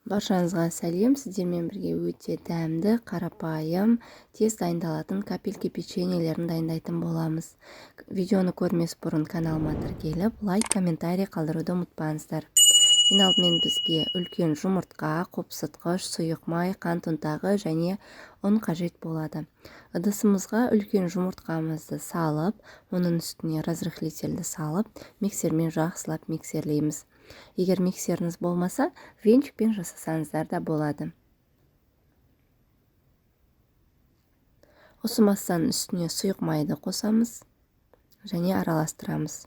Баршаңызға сәлем, сіздермен бірге өте дәмді, қарапайым, тез дайындалатын капельки печеньелерін дайындайтын боламыз. Видеоны көрмес бұрын каналыма тіркеліп, лайк, комментарий қалдыруды ұмытпаңыздар. Ең алдымен бізге үлкен жұмыртқа, қопсытқыш, сұйық май, қант ұнтағы және ұн қажет болады. Ыдысымызға үлкен жұмыртқамызды салып, оның үстіне разрыхлительді салып, миксермен жақсылап миксерлейміз. Егер миксеріңіз болмаса, венчикпен жасасаңыздар да болады. Осы массаның үстіне сұйық майды қосамыз және араластырамыз.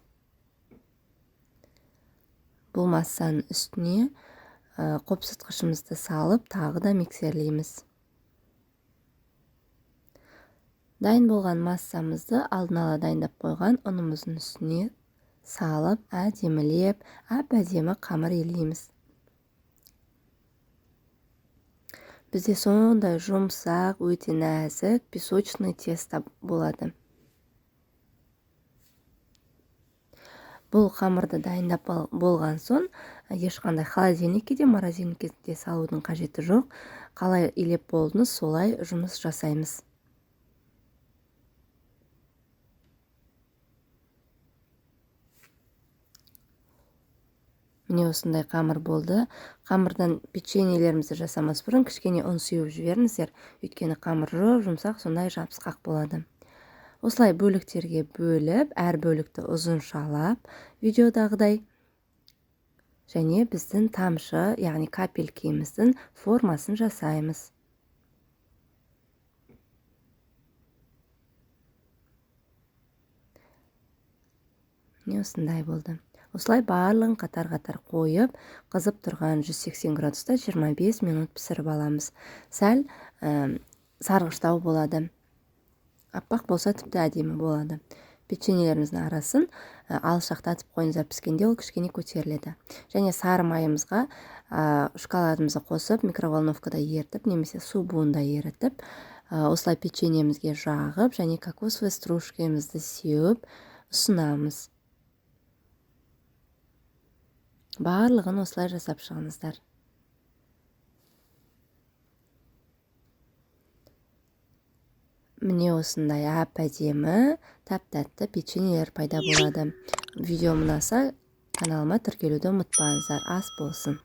Бұл массаның үстіне қопсытқышымызды салып, тағы да миксерлейміз. Дайын болған массамызды алдын ала дайындап қойған ұнымыздың үстіне салып, әдемілеп, әп-әдемі қамыр илейміз. Бізде сондай жұмсақ, өте нәзік, песочный тесто болады. Бұл қамырды дайындап болған соң, ешқандай холодильникке де, морозильникке де салудың қажеті жоқ. Қалай илеп болдыңыз, солай жұмыс жасаймыз. Міне осындай қамыр болды. Қамырдан печеньелерімізді жасамас бұрын кішкене ұн сеуіп жіберіңіздер, өйткені қамыр жұмсақ, сондай жабысқақ болады. Осылай бөліктерге бөліп, әр бөлікті ұзыншалап, видеодағыдай, және біздің тамшы, яғни капелькеміздің формасын жасаймыз. Міне осындай болды. Осылай барлығын қатар-қатар қойып, қызып тұрған 180 градуста 25 минут пісіріп аламыз. Сәл сарғыштау болады. Аппақ болса тіпті әдемі болады. Печеньелеріміздің арасын алшақтатып қойыңыздар, піскенде ол кішкене көтеріледі. Және сары майымызға шоколадымызды қосып, микроволновкада ерітіп, немесе су буында ерітіп, осылай печеньемізге жағып, және кокосовый стружкамызды сеуіп ұсынамыз. Барлығын осылай жасап шығыңыздар. Міне осындай әп-әдемі, тәп-тәтті печеньелер пайда болады. Видео ұнаса, каналыма тіркелуді ұмытпаңыздар. Ас болсын.